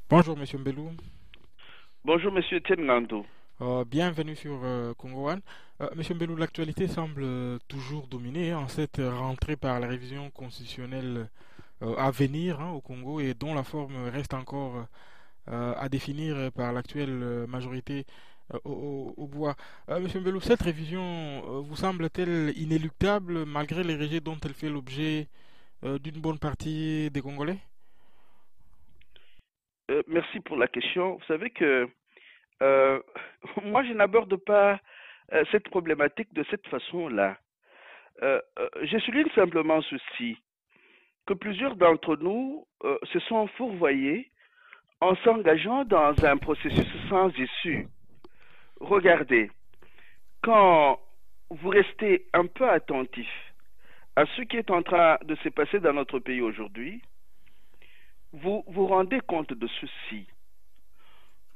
Bonjour Monsieur Mbelou. Bonjour Monsieur Tengando. Bienvenue sur Congo One. Monsieur Mbelou, l'actualité semble toujours dominée en cette rentrée par la révision constitutionnelle à venir au Congo et dont la forme reste encore à définir par l'actuelle majorité au pouvoir. Monsieur Mbelou, cette révision vous semble-t-elle inéluctable malgré les rejets dont elle fait l'objet d'une bonne partie des Congolais? Merci pour la question. Vous savez que euh, moi, je n'aborde pas cette problématique de cette façon-là. Je souligne simplement ceci, que plusieurs d'entre nous se sont fourvoyés en s'engageant dans un processus sans issue. Regardez, quand vous restez un peu attentif à ce qui est en train de se passer dans notre pays aujourd'hui, vous vous rendez compte de ceci.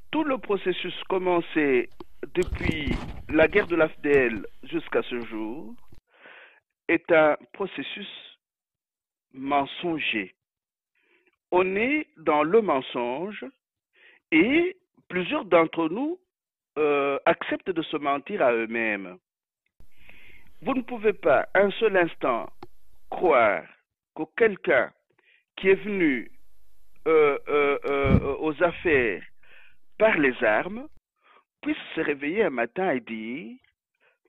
Tout le processus commencé depuis la guerre de l'AFDL jusqu'à ce jour est un processus mensonger. On est dans le mensonge et plusieurs d'entre nous acceptent de se mentir à eux-mêmes. Vous ne pouvez pas un seul instant croire que quelqu'un qui est venu aux affaires par les armes puisse se réveiller un matin et dire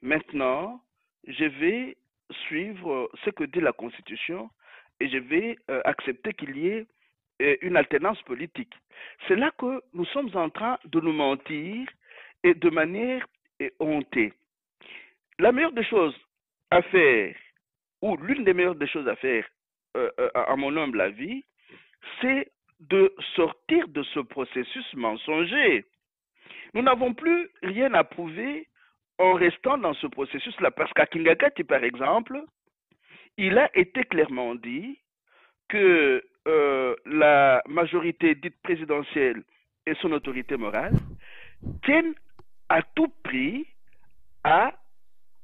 maintenant, je vais suivre ce que dit la Constitution et je vais accepter qu'il y ait une alternance politique. C'est là que nous sommes en train de nous mentir et de manière hontée. La meilleure des choses à faire, ou l'une des meilleures des choses à faire, à mon humble avis, c'est de sortir de ce processus mensonger. Nous n'avons plus rien à prouver en restant dans ce processus-là. Parce qu'à Kingakati, par exemple, il a été clairement dit que la majorité dite présidentielle et son autorité morale tiennent à tout prix à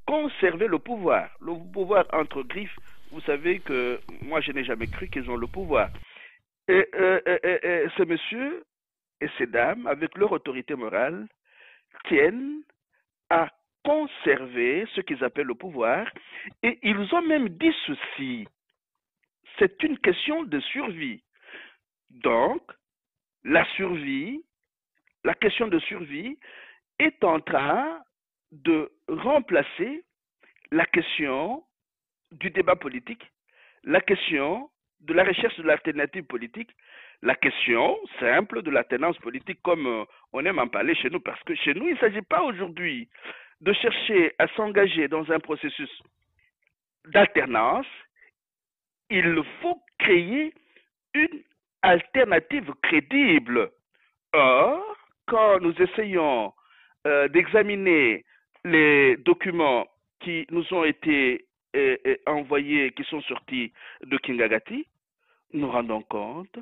conserver le pouvoir. Le pouvoir entre griffes, vous savez que moi je n'ai jamais cru qu'ils ont le pouvoir. Et ces messieurs et ces dames, avec leur autorité morale, tiennent à conserver ce qu'ils appellent le pouvoir. Et ils ont même dit ceci, c'est une question de survie. Donc, la survie, la question de survie est en train de remplacer la question du débat politique, la question de la recherche de l'alternative politique, la question simple de l'alternance politique comme on aime en parler chez nous, parce que chez nous, il ne s'agit pas aujourd'hui de chercher à s'engager dans un processus d'alternance, il faut créer une alternative crédible. Or, quand nous essayons d'examiner les documents qui nous ont été envoyés, qui sont sortis de Kingagati, nous rendons compte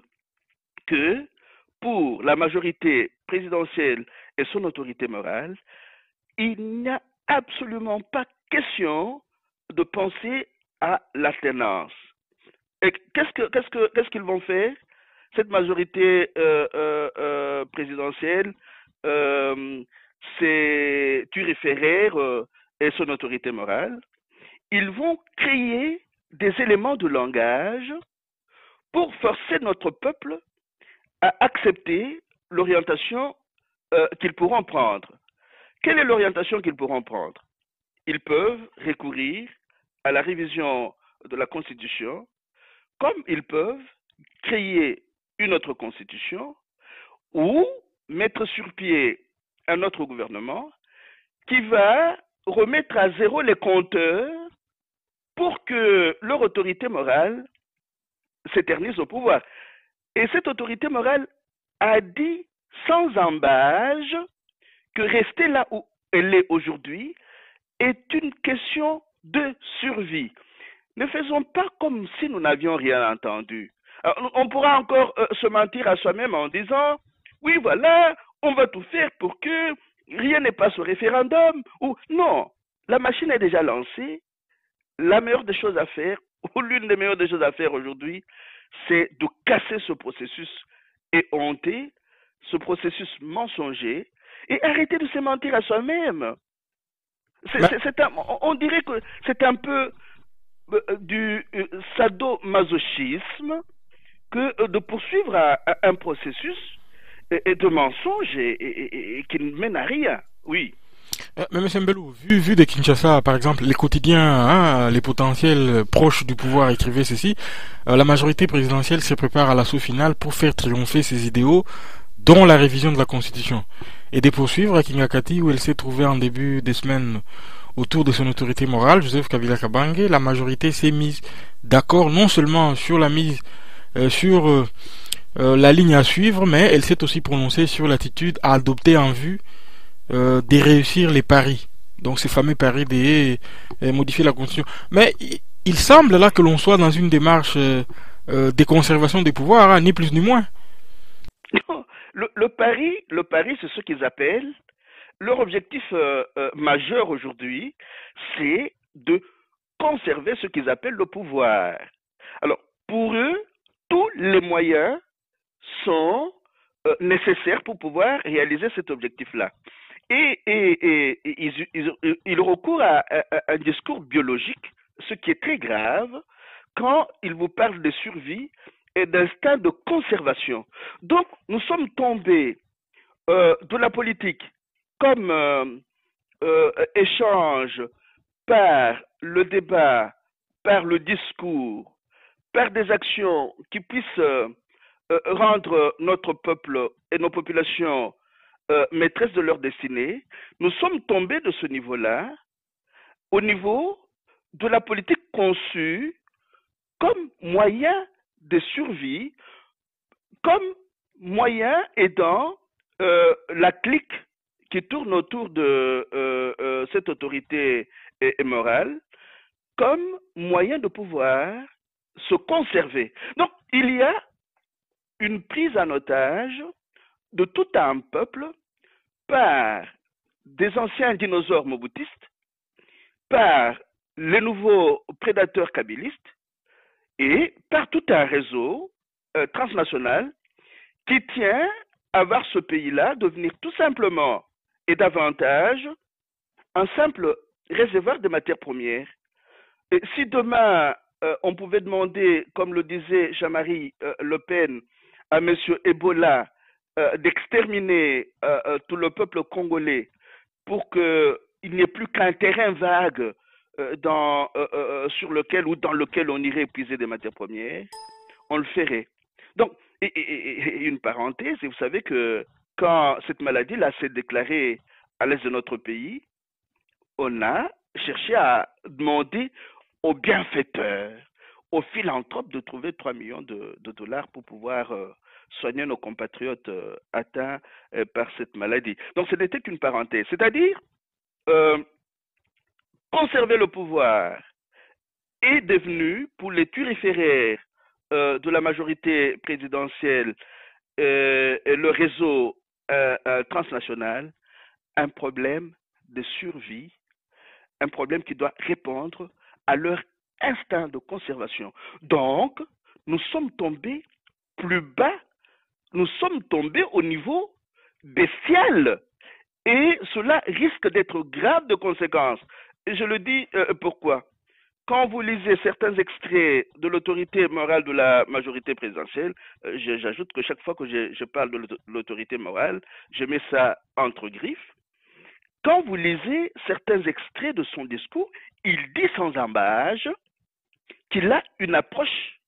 que pour la majorité présidentielle et son autorité morale, il n'y a absolument pas question de penser à l'alternance. Et qu'est-ce qu'ils vont faire? Cette majorité présidentielle, euh, c'est turiféraire et son autorité morale. Ils vont créer des éléments de langage pour forcer notre peuple à accepter l'orientation qu'ils pourront prendre. Quelle est l'orientation qu'ils pourront prendre? Ils peuvent recourir à la révision de la Constitution, comme ils peuvent créer une autre Constitution ou mettre sur pied un autre gouvernement qui va remettre à zéro les compteurs pour que leur autorité morale s'éternise au pouvoir. Et cette autorité morale a dit sans embâge que rester là où elle est aujourd'hui est une question de survie. Ne faisons pas comme si nous n'avions rien entendu. Alors, on pourra encore se mentir à soi-même en disant, oui, voilà, on va tout faire pour que rien ne passe au référendum. Ou non, la machine est déjà lancée. La meilleure des choses à faire, ou l'une des meilleures des choses à faire aujourd'hui, c'est de casser ce processus et honter processus mensonger et arrêter de se mentir à soi-même. Mais, On dirait que c'est un peu du sadomasochisme que de poursuivre un processus de mensonge et qui ne mène à rien. Oui. mais M. Mbelou, vu de Kinshasa, par exemple, les quotidiens, hein, les potentiels proches du pouvoir écrivaient ceci, la majorité présidentielle se prépare à l'assaut final pour faire triompher ses idéaux, dont la révision de la Constitution, et de poursuivre à Kingakati où elle s'est trouvée en début des semaines autour de son autorité morale, Joseph Kabila Kabange. La majorité s'est mise d'accord non seulement sur la mise sur la ligne à suivre, mais elle s'est aussi prononcée sur l'attitude à adopter en vue de réussir les paris. Donc ces fameux paris de modifier la Constitution. Mais il semble là que l'on soit dans une démarche de conservation des pouvoirs, hein, ni plus ni moins. Le pari, c'est ce qu'ils appellent leur objectif majeur aujourd'hui, c'est de conserver ce qu'ils appellent le pouvoir. Alors, pour eux, tous les moyens sont nécessaires pour pouvoir réaliser cet objectif-là. Et ils recourent à un discours biologique, ce qui est très grave quand ils vous parlent de survie et d'instinct de conservation. Donc, nous sommes tombés de la politique comme échange par le débat, par le discours, par des actions qui puissent rendre notre peuple et nos populations maîtresses de leur destinée, nous sommes tombés de ce niveau-là au niveau de la politique conçue comme moyen de survie, comme moyen aidant la clique qui tourne autour de cette autorité morale, comme moyen de pouvoir se conserver. Donc, il y a une prise en otage de tout un peuple par des anciens dinosaures mobutistes, par les nouveaux prédateurs kabylistes et par tout un réseau transnational qui tient à voir ce pays-là devenir tout simplement et davantage un simple réservoir de matières premières. Et si demain on pouvait demander, comme le disait Jean-Marie Le Pen, à M. Ebola d'exterminer tout le peuple congolais pour qu'il n'y ait plus qu'un terrain vague sur lequel ou dans lequel on irait épuiser des matières premières, on le ferait. Donc, et une parenthèse, et vous savez que quand cette maladie-là s'est déclarée à l'est de notre pays, on a cherché à demander aux bienfaiteurs, aux philanthropes de trouver 3 millions de dollars pour pouvoir soigner nos compatriotes atteints par cette maladie. Donc ce n'était qu'une parenthèse. C'est-à-dire, conserver le pouvoir est devenu, pour les turiféraires de la majorité présidentielle et le réseau transnational, un problème de survie, un problème qui doit répondre à leur instinct de conservation. Donc, nous sommes tombés plus bas, nous sommes tombés au niveau bestial. Et cela risque d'être grave de conséquences. Et je le dis pourquoi. Quand vous lisez certains extraits de l'autorité morale de la majorité présidentielle, j'ajoute que chaque fois que je parle de l'autorité morale, je mets ça entre griffes. Quand vous lisez certains extraits de son discours, il dit sans embâche qu'il a une approche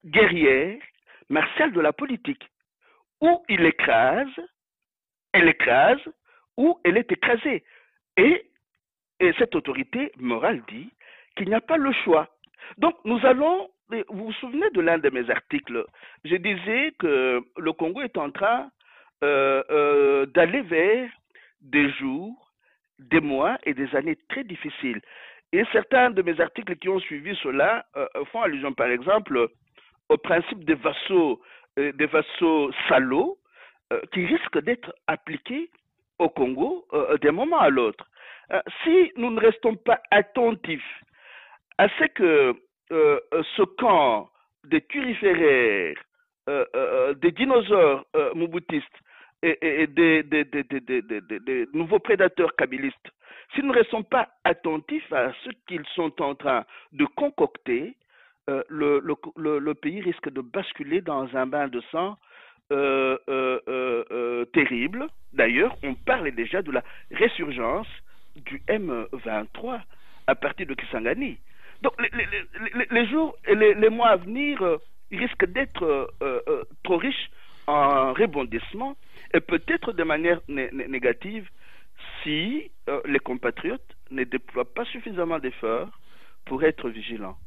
guerrière, martiale de la politique, où il écrase, elle écrase, ou elle est écrasée. Et cette autorité morale dit qu'il n'y a pas le choix. Donc nous allons, vous vous souvenez de l'un de mes articles, je disais que le Congo est en train d'aller vers des jours, des mois et des années très difficiles. Et certains de mes articles qui ont suivi cela font allusion par exemple au principe des vassaux salauds qui risquent d'être appliqués au Congo d'un moment à l'autre. Si nous ne restons pas attentifs à ce que ce camp des turiféraires, des dinosaures mobutistes et des nouveaux prédateurs kabylistes, si nous ne restons pas attentifs à ce qu'ils sont en train de concocter, le pays risque de basculer dans un bain de sang terrible. D'ailleurs, on parle déjà de la résurgence du M23 à partir de Kisangani. Donc, les jours et les mois à venir risquent d'être trop riches en rebondissements et peut-être de manière négative si les compatriotes ne déploient pas suffisamment d'efforts pour être vigilants.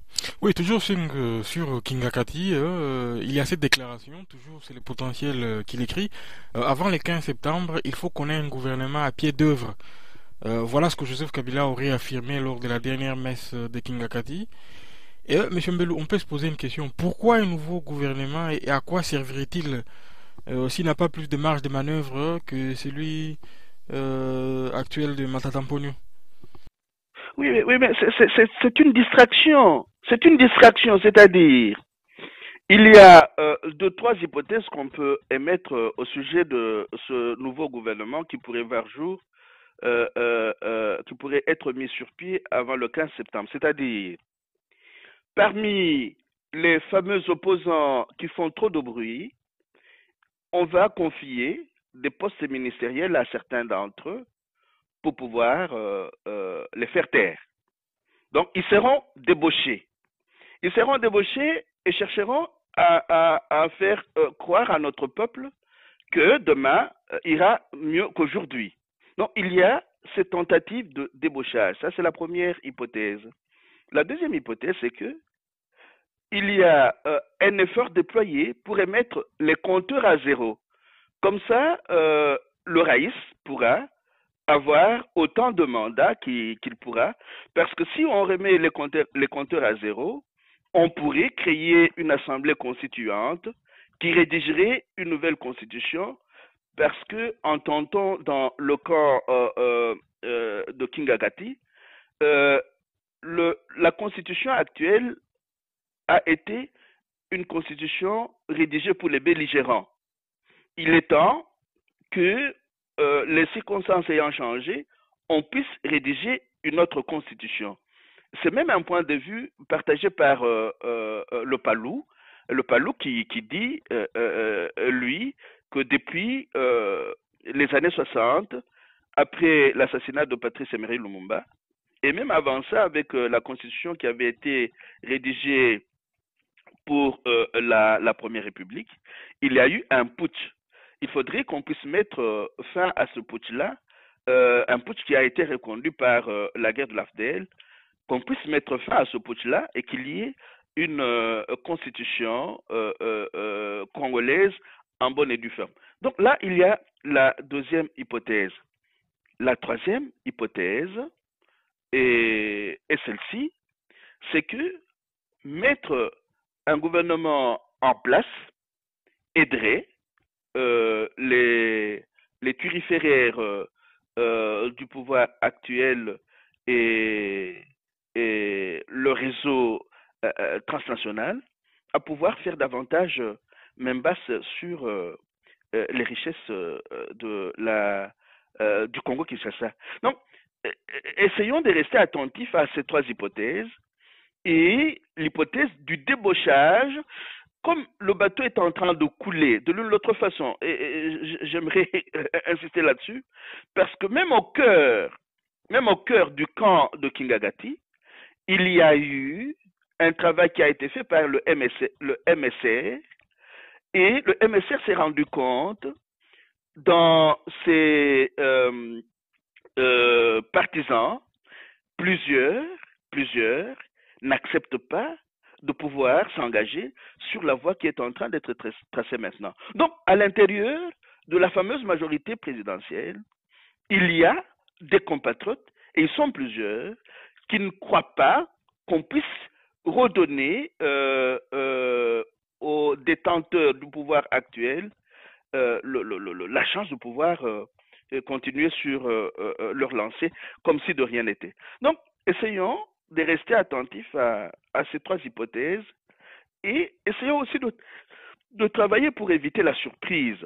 Oui, toujours sur Kingakati, il y a cette déclaration, toujours c'est le potentiel qu'il écrit. Avant le 15 septembre, il faut qu'on ait un gouvernement à pied d'œuvre. Voilà ce que Joseph Kabila aurait affirmé lors de la dernière messe de Kingakati. Et M. Mbelou, on peut se poser une question. Pourquoi un nouveau gouvernement et à quoi servirait-il s'il n'a pas plus de marge de manœuvre que celui actuel de Matata Ponyo? Oui, oui, mais c'est une distraction. C'est une distraction, c'est-à-dire, il y a deux, trois hypothèses qu'on peut émettre au sujet de ce nouveau gouvernement qui pourrait voir jour, qui pourrait être mis sur pied avant le 15 septembre. C'est-à-dire, parmi les fameux opposants qui font trop de bruit, on va confier des postes ministériels à certains d'entre eux pour pouvoir les faire taire. Donc, ils seront débauchés. Ils seront débauchés et chercheront à faire croire à notre peuple que demain ira mieux qu'aujourd'hui. Donc, il y a cette tentative de débauchage. Ça, c'est la première hypothèse. La deuxième hypothèse, c'est que il y a un effort déployé pour remettre les compteurs à zéro. Comme ça, le Raïs pourra avoir autant de mandats qu'il pourra, parce que si on remet les compteurs à zéro, on pourrait créer une assemblée constituante qui rédigerait une nouvelle constitution, parce que en tentant dans le camp de Kingakati, la constitution actuelle a été une constitution rédigée pour les belligérants. Il est temps que les circonstances ayant changé, on puisse rédiger une autre constitution. C'est même un point de vue partagé par le Palou qui dit, lui, que depuis les années 60, après l'assassinat de Patrice Emery Lumumba, et même avant ça, avec la constitution qui avait été rédigée pour la Première République, il y a eu un putsch. Il faudrait qu'on puisse mettre fin à ce putsch-là, un putsch qui a été reconduit par la guerre de l'AFDL, qu'on puisse mettre fin à ce putsch-là et qu'il y ait une constitution congolaise en bonne et due forme. Donc là, il y a la deuxième hypothèse. La troisième hypothèse, et celle-ci, c'est que mettre un gouvernement en place aiderait les turiféraires du pouvoir actuel et le réseau transnational à pouvoir faire davantage main basse sur les richesses du Congo-Kinshasa. Donc, essayons de rester attentifs à ces trois hypothèses et l'hypothèse du débauchage, comme le bateau est en train de couler de l'une ou l'autre façon, et j'aimerais insister là-dessus, parce que même au cœur du camp de Kingagati, il y a eu un travail qui a été fait par le MSR, et le MSR s'est rendu compte dans ses partisans, plusieurs n'acceptent pas de pouvoir s'engager sur la voie qui est en train d'être tracée maintenant. Donc, à l'intérieur de la fameuse majorité présidentielle, il y a des compatriotes, et ils sont plusieurs, qui ne croient pas qu'on puisse redonner aux détenteurs du pouvoir actuel la chance de pouvoir continuer sur leur lancée comme si de rien n'était. Donc, essayons de rester attentifs à ces trois hypothèses et essayons aussi de travailler pour éviter la surprise.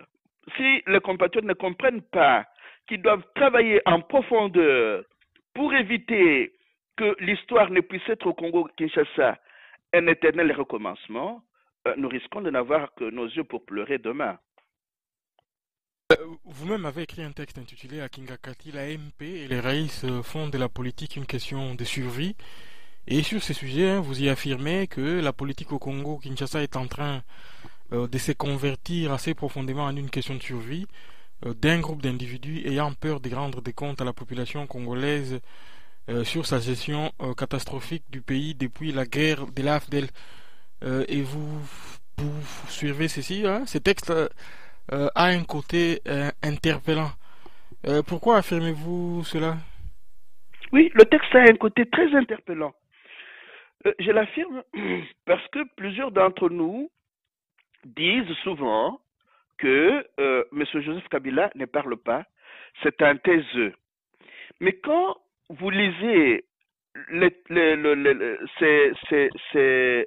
si les compatriotes ne comprennent pas qu'ils doivent travailler en profondeur pour éviter que l'histoire ne puisse être au Congo-Kinshasa un éternel recommencement, nous risquons de n'avoir que nos yeux pour pleurer demain. Vous-même avez écrit un texte intitulé À Kingakati, la MP et les raïs font de la politique une question de survie. Et sur ce sujet, hein, vous y affirmez que la politique au Congo, Kinshasa est en train de se convertir assez profondément en une question de survie d'un groupe d'individus ayant peur de rendre des comptes à la population congolaise sur sa gestion catastrophique du pays depuis la guerre de l'AFDEL. Et vous suivez ceci, hein, ce texte a un côté interpellant. Pourquoi affirmez-vous cela? Oui, le texte a un côté très interpellant. Je l'affirme parce que plusieurs d'entre nous disent souvent que M. Joseph Kabila ne parle pas, c'est un taiseux. Mais quand vous lisez ces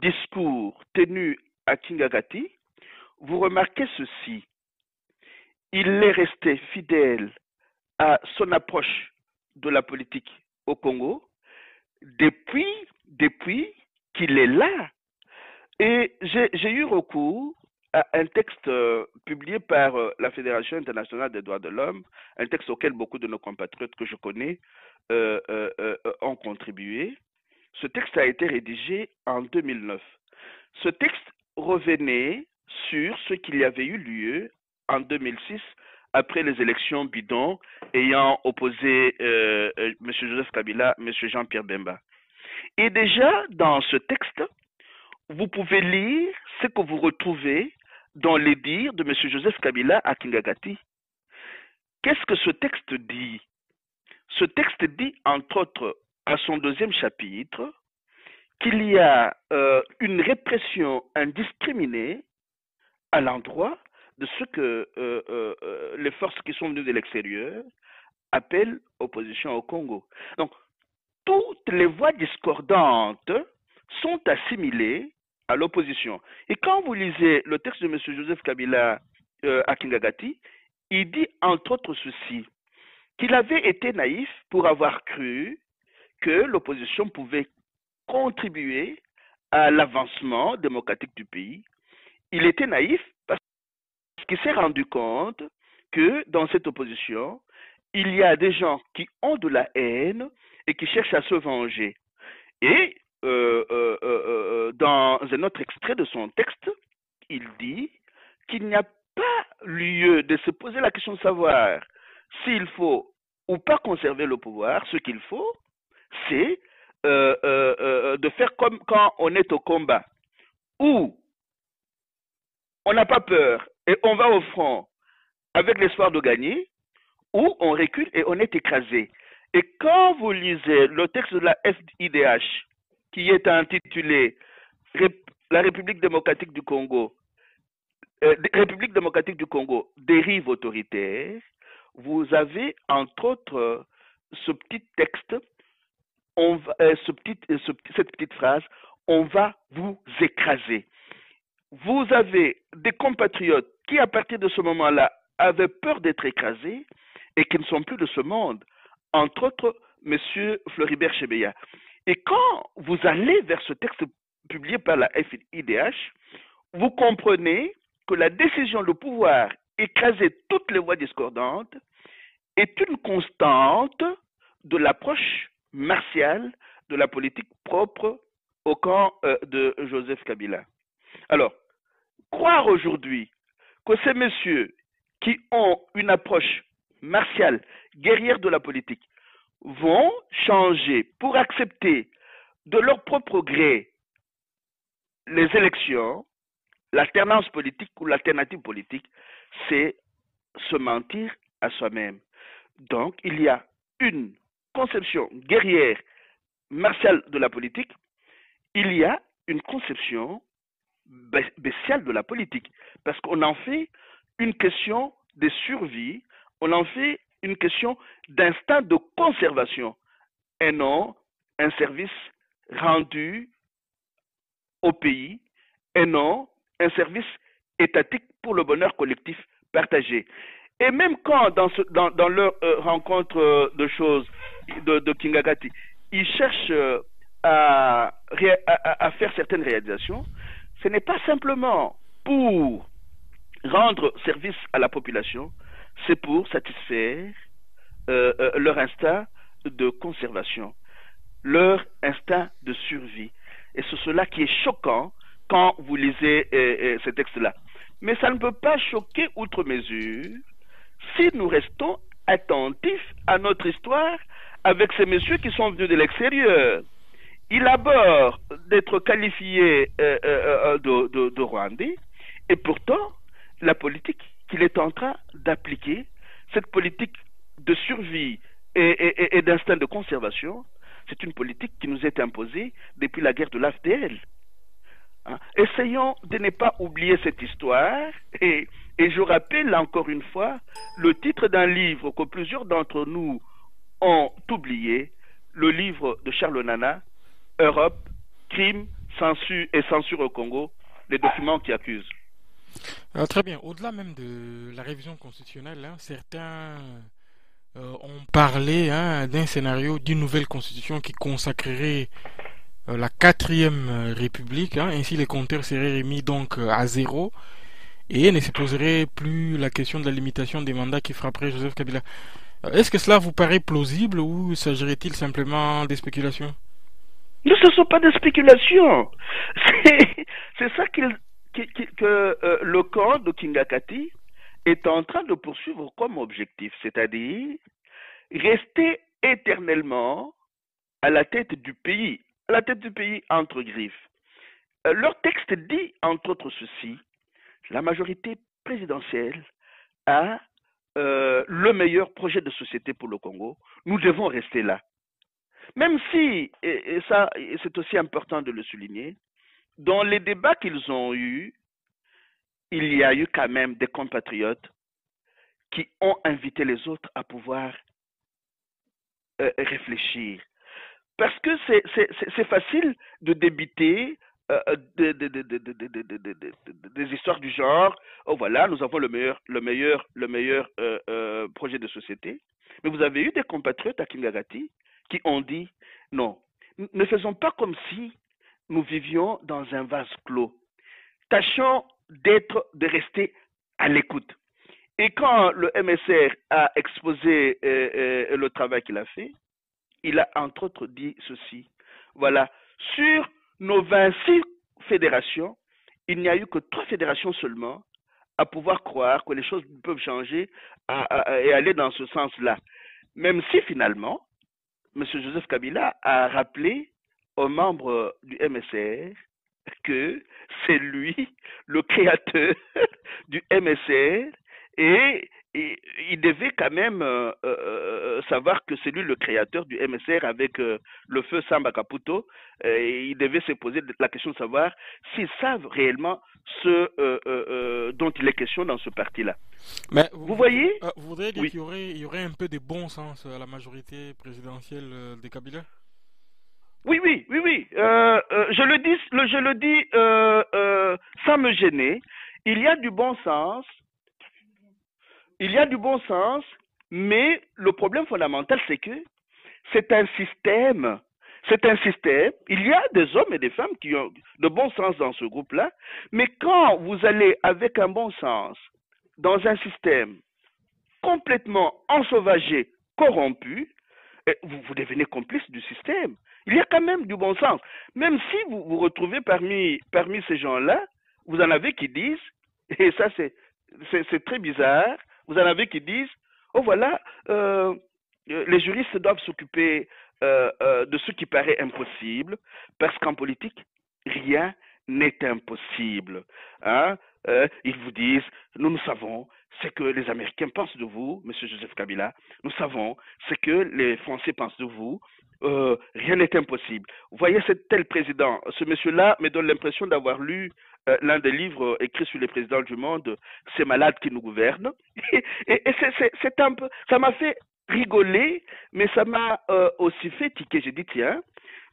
discours tenus à Kingagati, vous remarquez ceci. Il est resté fidèle à son approche de la politique au Congo depuis qu'il est là. Et j'ai eu recours à un texte publié par la Fédération internationale des droits de l'homme, un texte auquel beaucoup de nos compatriotes que je connais ont contribué. Ce texte a été rédigé en 2009. Ce texte revenait sur ce qu'il y avait eu lieu en 2006 après les élections bidons ayant opposé M. Joseph Kabila, M. Jean-Pierre Bemba. Et déjà, dans ce texte, vous pouvez lire ce que vous retrouvez dans les dires de M. Joseph Kabila à Kingagati. Qu'est-ce que ce texte dit? Ce texte dit, entre autres, à son deuxième chapitre, qu'il y a une répression indiscriminée à l'endroit de ce que les forces qui sont venues de l'extérieur appellent opposition au Congo. Donc, toutes les voix discordantes sont assimilées à l'opposition. Et quand vous lisez le texte de M. Joseph Kabila à Kingagati, il dit entre autres ceci, qu'il avait été naïf pour avoir cru que l'opposition pouvait contribuer à l'avancement démocratique du pays. Il était naïf parce qu'il s'est rendu compte que dans cette opposition, il y a des gens qui ont de la haine et qui cherchent à se venger. Et dans un autre extrait de son texte, il dit qu'il n'y a pas lieu de se poser la question de savoir s'il faut ou pas conserver le pouvoir. Ce qu'il faut, c'est de faire comme quand on est au combat, où on n'a pas peur et on va au front avec l'espoir de gagner, ou on recule et on est écrasé. Et quand vous lisez le texte de la FIDH, qui est intitulé La République démocratique du Congo, République démocratique du Congo, dérive autoritaire, vous avez entre autres ce petit texte, cette petite phrase, on va vous écraser. Vous avez des compatriotes qui, à partir de ce moment-là, avaient peur d'être écrasés et qui ne sont plus de ce monde. Entre autres, M. Floribert Chebeya. Et quand vous allez vers ce texte publié par la FIDH, vous comprenez que la décision de pouvoir écraser toutes les voix discordantes est une constante de l'approche martiale de la politique propre au camp de Joseph Kabila. Alors, croire aujourd'hui que ces messieurs qui ont une approche martiale, guerrière de la politique, vont changer pour accepter de leur propre gré les élections, l'alternance politique ou l'alternative politique, c'est se mentir à soi-même. Donc, il y a une conception guerrière, martiale de la politique, il y a une conception bestiale de la politique, parce qu'on en fait une question de survie, on en fait une question d'instinct de conservation, et non un service rendu au pays, et non un service étatique pour le bonheur collectif partagé. Et même quand dans leur rencontre de choses de Kingagati, ils cherchent à faire certaines réalisations, ce n'est pas simplement pour rendre service à la population, c'est pour satisfaire leur instinct de conservation, leur instinct de survie. Et c'est cela qui est choquant quand vous lisez ces textes-là. Mais ça ne peut pas choquer outre mesure si nous restons attentifs à notre histoire avec ces messieurs qui sont venus de l'extérieur. Il aborde d'être qualifié de Rwandais, et pourtant, la politique qu'il est en train d'appliquer, cette politique de survie et d'instinct de conservation, c'est une politique qui nous est imposée depuis la guerre de l'AFDL. Hein? Essayons de ne pas oublier cette histoire, et je rappelle encore une fois le titre d'un livre que plusieurs d'entre nous ont oublié, le livre de Charles Nana, Europe, crime, censure et censure au Congo, les documents qui accusent. Très bien. Au-delà même de la révision constitutionnelle, hein, certains ont parlé d'un scénario d'une nouvelle constitution qui consacrerait la quatrième république. Hein, ainsi, les compteurs seraient remis donc à zéro et ne se poserait plus la question de la limitation des mandats qui frapperait Joseph Kabila. Est-ce que cela vous paraît plausible ou s'agirait-il simplement des spéculations? Non, ce ne sont pas des spéculations. C'est ça que le camp de Kingakati est en train de poursuivre comme objectif, c'est-à-dire rester éternellement à la tête du pays entre griffes. Leur texte dit, entre autres, ceci: la majorité présidentielle a le meilleur projet de société pour le Congo. Nous devons rester là. Même si, et ça c'est aussi important de le souligner, dans les débats qu'ils ont eus, il y a eu quand même des compatriotes qui ont invité les autres à pouvoir réfléchir. Parce que c'est facile de débiter des histoires du genre, oh voilà, nous avons le meilleur projet de société. Mais vous avez eu des compatriotes à Kingagati qui ont dit, non, ne faisons pas comme si nous vivions dans un vase clos. Tâchons de rester à l'écoute. Et quand le MSR a exposé le travail qu'il a fait, il a entre autres dit ceci: voilà, sur nos 26 fédérations, il n'y a eu que 3 fédérations seulement à pouvoir croire que les choses peuvent changer et aller dans ce sens-là. Même si finalement, M. Joseph Kabila a rappelé aux membres du MSR que c'est lui le créateur du MSR, et il devait quand même savoir que c'est lui le créateur du MSR avec le feu Samba Kaputo. Il devait se poser la question de savoir s'ils savent réellement ce dont il est question dans ce parti-là. Mais vous voyez, vous voudriez dire oui. qu'il y aurait un peu de bon sens à la majorité présidentielle de Kabila? Oui. Je le dis sans me gêner. Il y a du bon sens. Mais le problème fondamental, c'est que c'est un système. Il y a des hommes et des femmes qui ont de bon sens dans ce groupe-là. Mais quand vous allez avec un bon sens dans un système complètement ensauvagé, corrompu, vous devenez complice du système. Il y a quand même du bon sens. Même si vous vous retrouvez parmi ces gens-là, vous en avez qui disent, et ça c'est très bizarre, vous en avez qui disent, oh voilà, les juristes doivent s'occuper de ce qui paraît impossible, parce qu'en politique, rien n'est impossible. Hein? Ils vous disent, nous savons ce que les Américains pensent de vous, M. Joseph Kabila. Nous savons ce que les Français pensent de vous. Rien n'est impossible. Vous voyez, c'est tel président. Ce monsieur-là me donne l'impression d'avoir lu l'un des livres écrits sur les présidents du monde, Ces malades qui nous gouvernent. Et c'est un peu, ça m'a fait rigoler, mais ça m'a aussi fait tiquer. J'ai dit, tiens,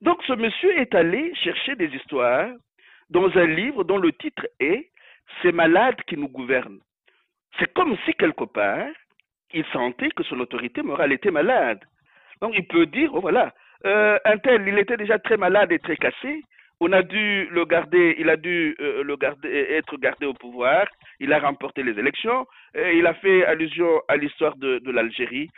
donc ce monsieur est allé chercher des histoires dans un livre dont le titre est ces malades qui nous gouvernent. C'est comme si quelque part, il sentait que son autorité morale était malade. Donc il peut dire, oh voilà, un tel, il était déjà très malade et très cassé. On a dû le garder, il a dû être gardé au pouvoir. Il a remporté les élections. Il a fait allusion à l'histoire de l'Algérie.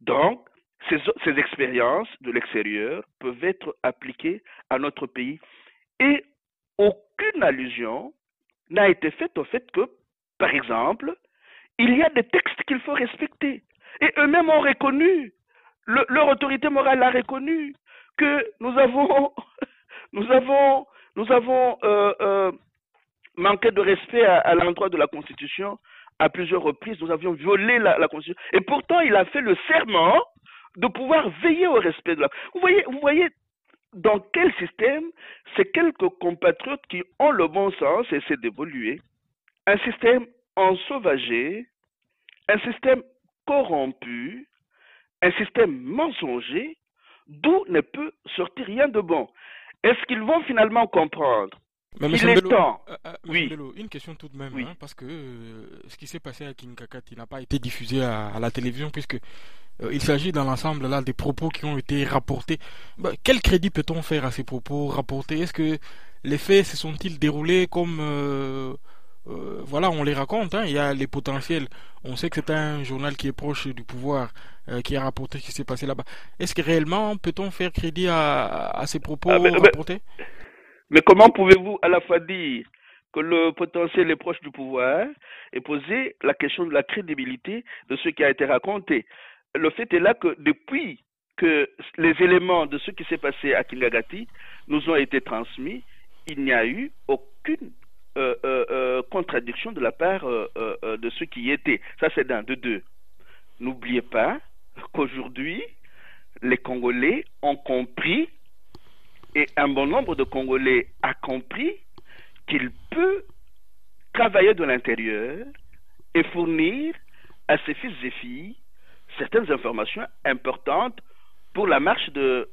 Donc, ces expériences de l'extérieur peuvent être appliquées à notre pays. Et aucune allusion n'a été faite au fait que, par exemple, il y a des textes qu'il faut respecter. Et eux-mêmes ont reconnu, leur autorité morale a reconnu que nous avons, nous avons manqué de respect à l'endroit de la Constitution à plusieurs reprises. Nous avions violé la Constitution. Et pourtant, il a fait le serment de pouvoir veiller au respect de la... Vous voyez dans quel système ces quelques compatriotes qui ont le bon sens essaient d'évoluer. Un système ensauvagé, un système corrompu, un système mensonger, d'où ne peut sortir rien de bon. Est-ce qu'ils vont finalement comprendre qu'il est temps? Oui. Bello, une question tout de même, oui. Hein, parce que ce qui s'est passé à Kinkakati n'a pas été diffusé à la télévision, puisque il s'agit dans l'ensemble là des propos qui ont été rapportés. Quel crédit peut-on faire à ces propos rapportés? Est-ce que les faits se sont-ils déroulés comme voilà, on les raconte, hein, il y a les potentiels. On sait que c'est un journal qui est proche du pouvoir, qui a rapporté ce qui s'est passé là-bas. Est-ce que réellement peut-on faire crédit à ces propos rapportés? Mais comment pouvez-vous à la fois dire que le potentiel est proche du pouvoir et poser la question de la crédibilité de ce qui a été raconté? Le fait est là que depuis que les éléments de ce qui s'est passé à Kingagati nous ont été transmis, il n'y a eu aucune contradiction de la part de ceux qui y étaient. Ça, c'est d'un. De deux. N'oubliez pas qu'aujourd'hui, les Congolais ont compris, et un bon nombre de Congolais a compris, qu'il peut travailler de l'intérieur et fournir à ses fils et filles certaines informations importantes pour la marche de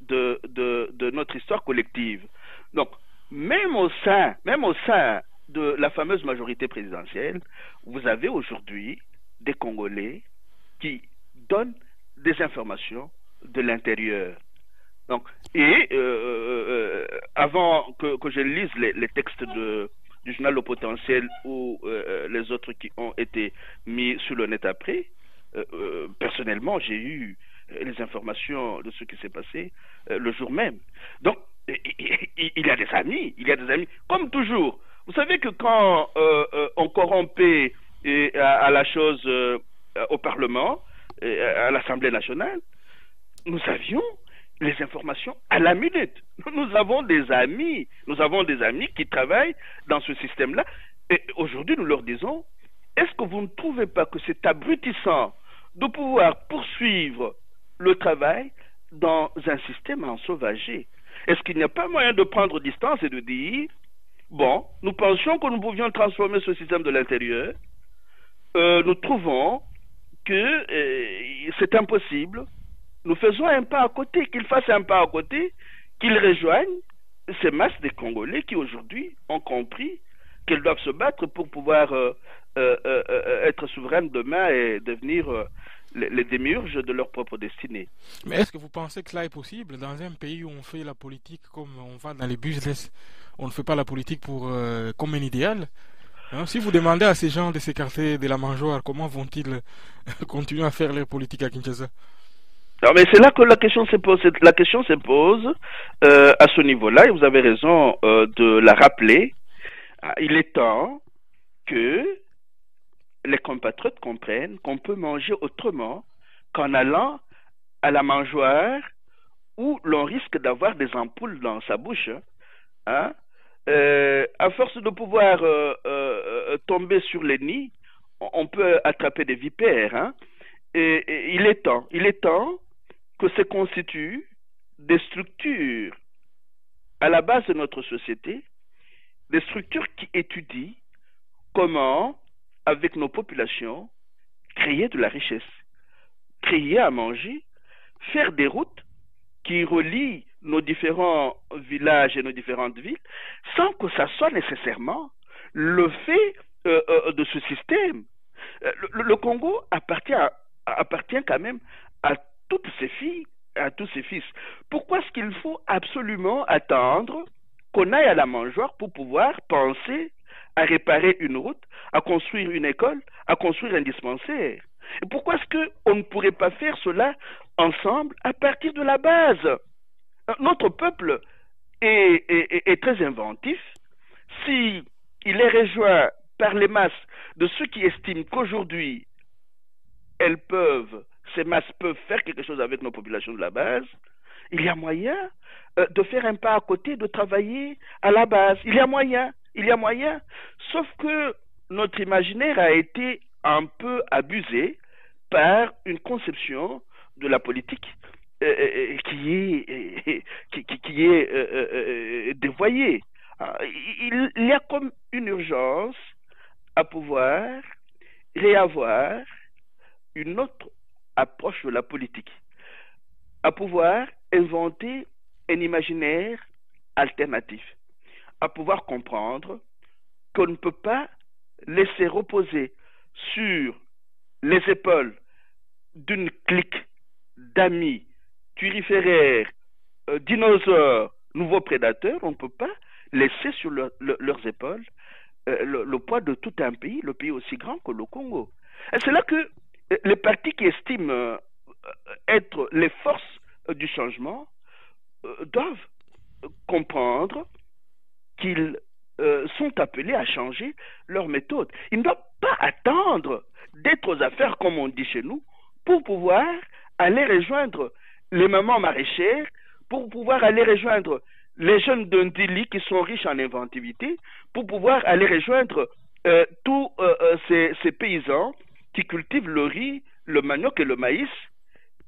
notre histoire collective. Donc, même au sein de la fameuse majorité présidentielle, vous avez aujourd'hui des Congolais qui donnent des informations de l'intérieur. Donc, et avant que je lise les textes du journal au potentiel ou les autres qui ont été mis sur le net après, personnellement, j'ai eu les informations de ce qui s'est passé le jour même. Donc, il y a des amis, comme toujours. Vous savez que quand on corrompait à la chose au Parlement, à l'Assemblée nationale, nous avions les informations à la minute. Nous avons des amis qui travaillent dans ce système-là. Et aujourd'hui, nous leur disons, est-ce que vous ne trouvez pas que c'est abrutissant de pouvoir poursuivre le travail dans un système ensauvagé? Est-ce qu'il n'y a pas moyen de prendre distance et de dire, bon, nous pensions que nous pouvions transformer ce système de l'intérieur, nous trouvons que c'est impossible, nous faisons un pas à côté, qu'ils fassent un pas à côté, qu'ils rejoignent ces masses de Congolais qui aujourd'hui ont compris qu'ils doivent se battre pour pouvoir être souveraines demain et devenir les démiurges de leur propre destinée. Mais est-ce que vous pensez que cela est possible dans un pays où on fait la politique comme on va dans les business? On ne fait pas la politique comme un idéal. Hein? Si vous demandez à ces gens de s'écarter de la mangeoire, comment vont-ils continuer à faire leur politique à Kinshasa? Non, mais c'est là que la question se pose. La question se pose à ce niveau-là, et vous avez raison de la rappeler. Il est temps que les compatriotes comprennent qu'on peut manger autrement qu'en allant à la mangeoire où l'on risque d'avoir des ampoules dans sa bouche. Hein? À force de pouvoir tomber sur les nids, on peut attraper des vipères. Hein? Et il est temps que se constituent des structures à la base de notre société, des structures qui étudient comment, avec nos populations, créer de la richesse, créer à manger, faire des routes qui relient nos différents villages et nos différentes villes, sans que ça soit nécessairement le fait de ce système. Le Congo appartient quand même à toutes ses filles, à tous ses fils. Pourquoi est-ce qu'il faut absolument attendre qu'on aille à la mangeoire pour pouvoir penser à réparer une route, à construire une école, à construire un dispensaire? Et pourquoi est-ce qu'on ne pourrait pas faire cela ensemble à partir de la base? Notre peuple est très inventif. Si il est rejoint par les masses de ceux qui estiment qu'aujourd'hui ces masses peuvent faire quelque chose avec nos populations de la base, il y a moyen de faire un pas à côté, de travailler à la base. Il y a moyen. Sauf que notre imaginaire a été un peu abusé par une conception de la politique qui est dévoyée. Il y a comme une urgence à pouvoir réavoir une autre approche de la politique, à pouvoir inventer un imaginaire alternatif, à pouvoir comprendre qu'on ne peut pas laisser reposer sur les épaules d'une clique d'amis turiféraires, dinosaures, nouveaux prédateurs. On ne peut pas laisser sur leurs épaules le poids de tout un pays, le pays aussi grand que le Congo. Et c'est là que les partis qui estiment être les forces du changement doivent comprendre qu'ils sont appelés à changer leur méthode. Ils ne doivent pas attendre d'être aux affaires, comme on dit chez nous, pour pouvoir aller rejoindre les mamans maraîchères, pour pouvoir aller rejoindre les jeunes d'Undili qui sont riches en inventivité, pour pouvoir aller rejoindre tous ces paysans qui cultivent le riz, le manioc et le maïs,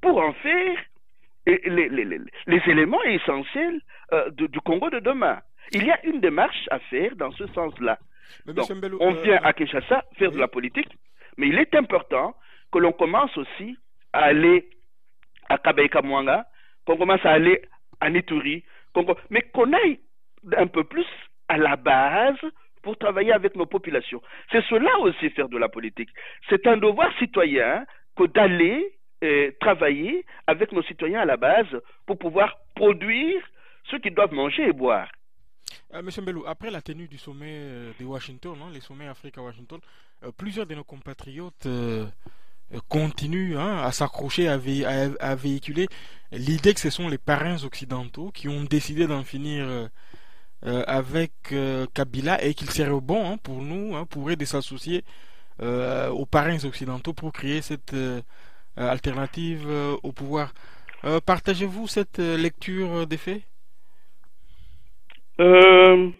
pour en faire les éléments essentiels du Congo de demain. Il y a une démarche à faire dans ce sens-là. Donc, on vient à Kinshasa faire de la politique, mais il est important que l'on commence aussi à aller à Kabaïka Mwanga, qu'on commence à aller à Nituri, mais qu'on aille un peu plus à la base pour travailler avec nos populations. C'est cela aussi faire de la politique. C'est un devoir citoyen que d'aller travailler avec nos citoyens à la base pour pouvoir produire ce qu'ils doivent manger et boire. Monsieur Mbelou, après la tenue du sommet de Washington, les sommets Afrique à Washington, plusieurs de nos compatriotes continuent à s'accrocher à véhiculer l'idée que ce sont les parrains occidentaux qui ont décidé d'en finir avec Kabila et qu'il serait bon pour nous, pour eux, de s'associer aux parrains occidentaux pour créer cette alternative au pouvoir. Partagez-vous cette lecture des faits? Je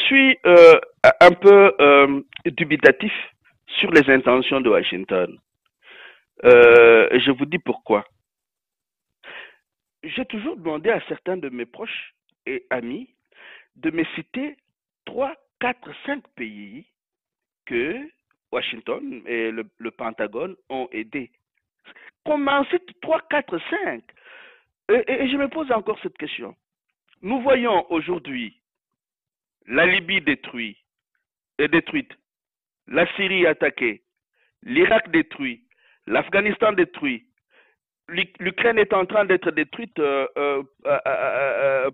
suis un peu dubitatif sur les intentions de Washington. Je vous dis pourquoi. J'ai toujours demandé à certains de mes proches et amis de me citer 3, 4, 5 pays que Washington et le Pentagone ont aidé. Comment c'est 3, 4, 5? Et je me pose encore cette question. Nous voyons aujourd'hui la Libye détruite, la Syrie attaquée, l'Irak détruit, l'Afghanistan détruit, l'Ukraine est en train d'être détruite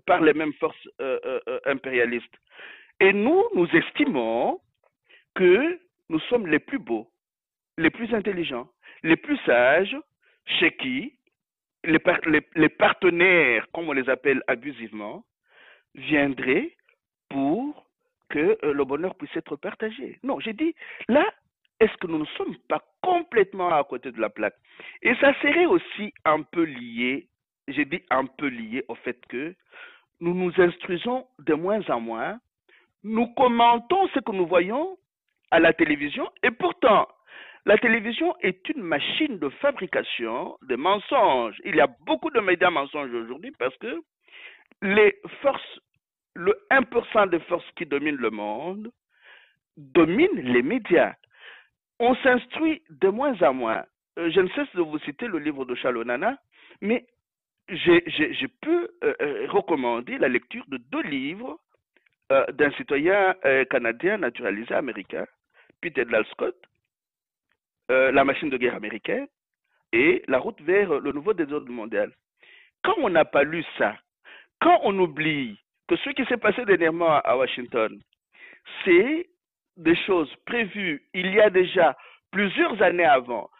par les mêmes forces impérialistes. Et nous estimons que nous sommes les plus beaux, les plus intelligents, les plus sages, chez qui les partenaires, comme on les appelle abusivement, viendraient pour que le bonheur puisse être partagé. Non, j'ai dit, là, est-ce que nous ne sommes pas complètement à côté de la plaque? Et ça serait aussi un peu lié, j'ai dit un peu lié au fait que nous nous instruisons de moins en moins, nous commentons ce que nous voyons à la télévision, et pourtant, la télévision est une machine de fabrication de mensonges. Il y a beaucoup de médias mensonges aujourd'hui parce que les forces, le 1% des forces qui dominent le monde, dominent les médias. On s'instruit de moins en moins. Je ne cesse de vous citer le livre de Chalonana, mais je peux recommander la lecture de 2 livres d'un citoyen canadien naturalisé américain, Peter Dal Scott, La machine de guerre américaine et La route vers le nouveau désordre mondial. Quand on n'a pas lu ça, quand on oublie que ce qui s'est passé dernièrement à Washington, c'est des choses prévues il y a déjà plusieurs années avant,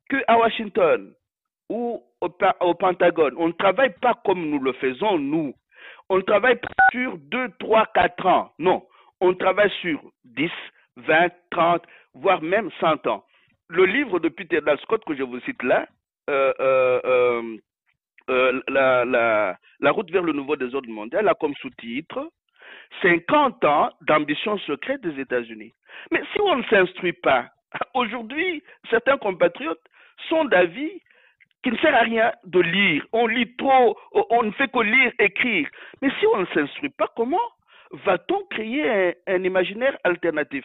qu'à Washington ou au Pentagone, on ne travaille pas comme nous le faisons, nous. On ne travaille pas sur 2, 3, 4 ans. Non. On travaille sur 10, 20, 30, voire même 100 ans. Le livre de Peter Dal Scott que je vous cite là, la route vers le nouveau désordre mondial a comme sous-titre 50 ans d'ambition secrète des États-Unis. Mais si on ne s'instruit pas, aujourd'hui, certains compatriotes sont d'avis qu'il ne sert à rien de lire. On lit trop, on ne fait que lire, écrire. Mais si on ne s'instruit pas, comment va-t-on créer un imaginaire alternatif?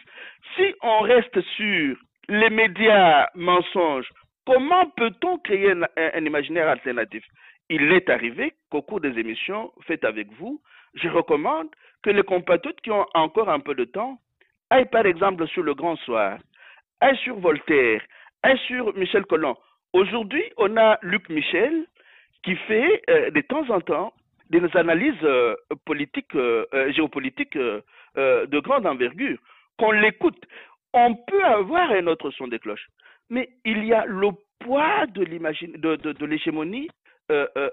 Si on reste sur les médias mensonges, comment peut-on créer un imaginaire alternatif? Il est arrivé qu'au cours des émissions faites avec vous, je recommande que les compatriotes qui ont encore un peu de temps aillent par exemple sur Le Grand Soir, aillent sur Voltaire, aillent sur Michel Colomb. Aujourd'hui, on a Luc Michel qui fait de temps en temps des analyses politiques, géopolitiques de grande envergure. Qu'on l'écoute, on peut avoir un autre son de cloche. Mais il y a le poids de l'hégémonie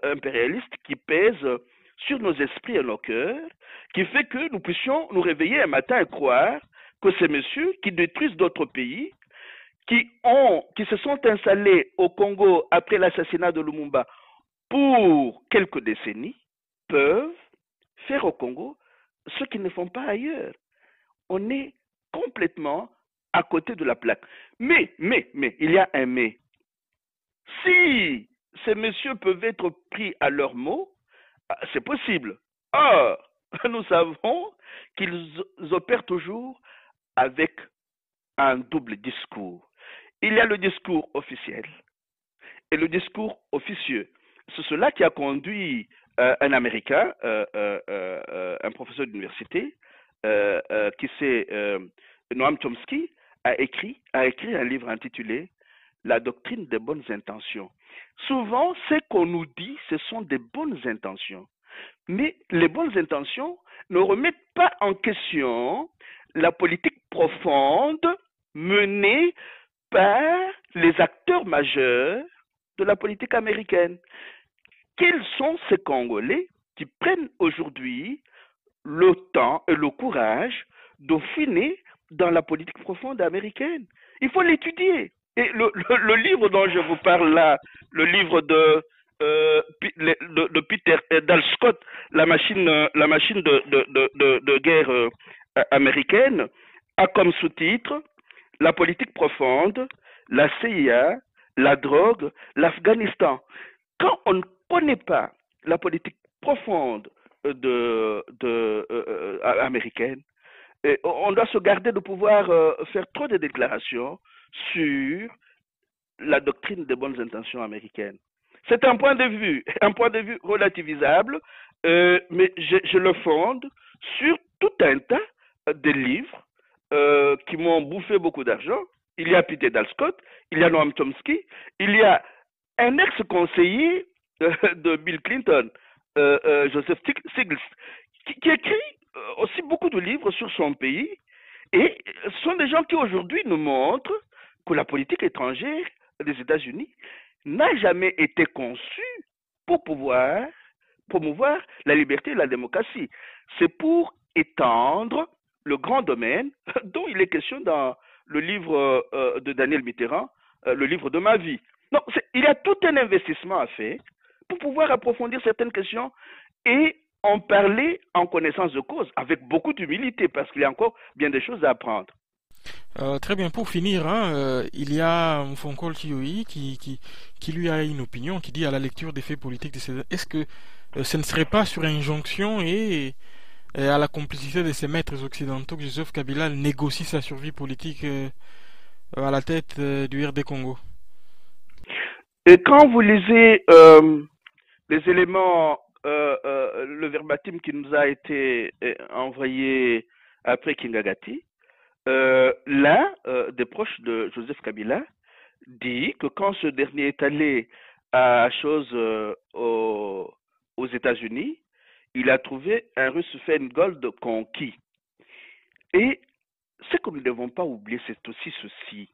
impérialiste qui pèse sur nos esprits et nos cœurs, qui fait que nous puissions nous réveiller un matin et croire que ces messieurs qui détruisent d'autres pays, qui se sont installés au Congo après l'assassinat de Lumumba pour quelques décennies, peuvent faire au Congo ce qu'ils ne font pas ailleurs. On est complètement à côté de la plaque. Mais, il y a un mais. Si ces messieurs peuvent être pris à leurs mots, c'est possible. Or, nous savons qu'ils opèrent toujours avec un double discours. Il y a le discours officiel et le discours officieux. C'est cela qui a conduit un Américain, un professeur d'université, qui c'est Noam Chomsky, a écrit un livre intitulé La doctrine des bonnes intentions. Souvent, ce qu'on nous dit, ce sont des bonnes intentions. Mais les bonnes intentions ne remettent pas en question la politique profonde menée par les acteurs majeurs de la politique américaine. Quels sont ces Congolais qui prennent aujourd'hui le temps et le courage d'affiner dans la politique profonde américaine? Il faut l'étudier. Et le livre dont je vous parle là, le livre de Peter Dal Scott, la machine de guerre américaine, a comme sous-titre La politique profonde, la CIA, la drogue, l'Afghanistan. Quand on ne connaît pas la politique profonde américaine, on doit se garder de pouvoir faire trop de déclarations sur la doctrine des bonnes intentions américaines. C'est un point de vue relativisable, mais je le fonde sur tout un tas de livres qui m'ont bouffé beaucoup d'argent. Il y a Peter Dal Scott, il y a Noam Chomsky, il y a un ex-conseiller de Bill Clinton, Joseph Stiglitz, qui écrit aussi beaucoup de livres sur son pays. Et ce sont des gens qui aujourd'hui nous montrent que la politique étrangère des États-Unis n'a jamais été conçue pour pouvoir promouvoir la liberté et la démocratie. C'est pour étendre le grand domaine dont il est question dans le livre de Daniel Mitterrand, le livre de ma vie. Donc, il y a tout un investissement à faire pour pouvoir approfondir certaines questions et en parler en connaissance de cause, avec beaucoup d'humilité, parce qu'il y a encore bien des choses à apprendre. Très bien, pour finir, il y a Mfonkol Kioi qui lui a une opinion, qui dit à la lecture des faits politiques de ces... Est-ce que ce ne serait pas sur injonction et à la complicité de ces maîtres occidentaux que Joseph Kabila négocie sa survie politique à la tête du RD Congo? Et quand vous lisez les éléments le verbatim qui nous a été envoyé après Kingagati, l'un des proches de Joseph Kabila dit que quand ce dernier est allé à chose aux États-Unis, il a trouvé un russe Gold conquis. Et ce que nous ne devons pas oublier, c'est aussi ceci.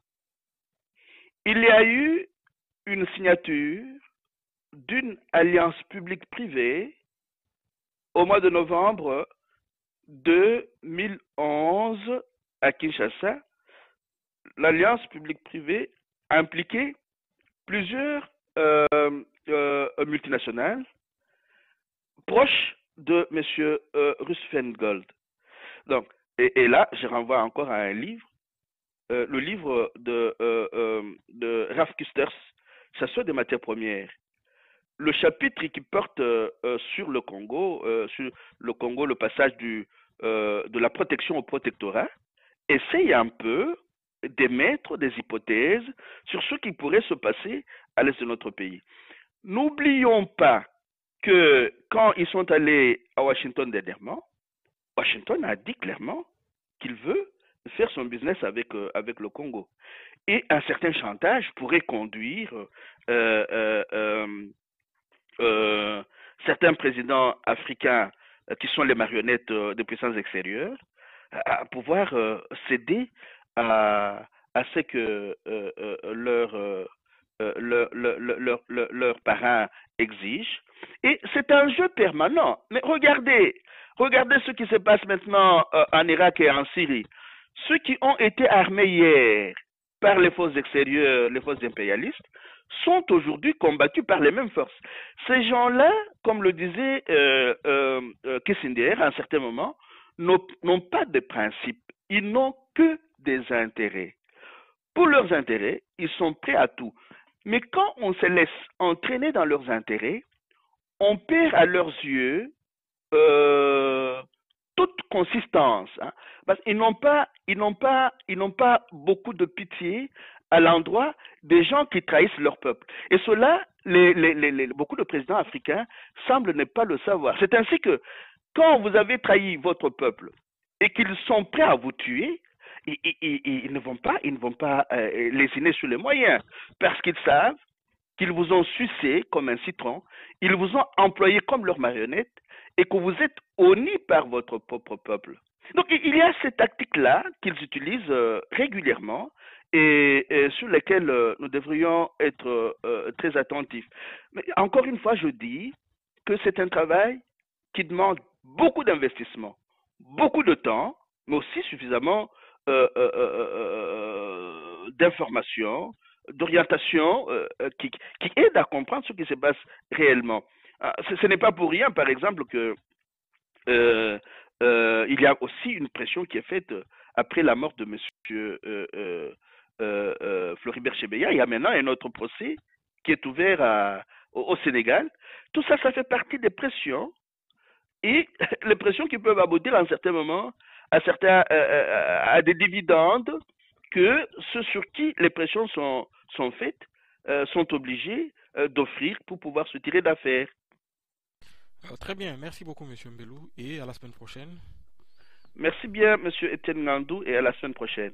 Il y a eu une signature d'une alliance publique-privée au mois de novembre 2011 à Kinshasa. L'alliance publique-privée impliquait plusieurs multinationales proches de M. Russfeld. Donc, et là, je renvoie encore à un livre, le livre de Ralph Kusters, Chasseur des matières premières. Le chapitre qui porte sur le Congo, le passage de la protection au protectorat, essaye un peu d'émettre des hypothèses sur ce qui pourrait se passer à l'est de notre pays. N'oublions pas que quand ils sont allés à Washington dernièrement, Washington a dit clairement qu'il veut faire son business avec le Congo. Et un certain chantage pourrait conduire certains présidents africains qui sont les marionnettes des puissances extérieures à pouvoir céder à ce que leurs parents exigent. Et c'est un jeu permanent. Mais regardez ce qui se passe maintenant en Irak et en Syrie. Ceux qui ont été armés hier par les forces extérieures, les forces impérialistes, sont aujourd'hui combattus par les mêmes forces. Ces gens-là, comme le disait Kissinger à un certain moment, n'ont pas de principe. Ils n'ont que des intérêts. Pour leurs intérêts, ils sont prêts à tout. Mais quand on se laisse entraîner dans leurs intérêts, on perd à leurs yeux toute consistance. Hein, parce qu'ils n'ont pas beaucoup de pitié à l'endroit des gens qui trahissent leur peuple. Et cela, beaucoup de présidents africains semblent ne pas le savoir. C'est ainsi que quand vous avez trahi votre peuple et qu'ils sont prêts à vous tuer, ils ne vont pas lésiner sur les moyens, parce qu'ils savent qu'ils vous ont sucé comme un citron, ils vous ont employé comme leur marionnette, et que vous êtes honnis par votre propre peuple. Donc il y a ces tactiques-là qu'ils utilisent régulièrement et sur lesquelles nous devrions être très attentifs. Mais encore une fois, je dis que c'est un travail qui demande beaucoup d'investissement, beaucoup de temps, mais aussi suffisamment d'informations, d'orientation qui aident à comprendre ce qui se passe réellement. Ce n'est pas pour rien, par exemple, que il y a aussi une pression qui est faite après la mort de M. Floribert Chebeya. Il y a maintenant un autre procès qui est ouvert au Sénégal. Tout ça, ça fait partie des pressions et les pressions qui peuvent aboutir à un certain moment à des dividendes que ceux sur qui les pressions sont faites sont obligés d'offrir pour pouvoir se tirer d'affaire. Très bien, merci beaucoup Monsieur Mbelou et à la semaine prochaine. Merci bien Monsieur Etienne Ngandou et à la semaine prochaine.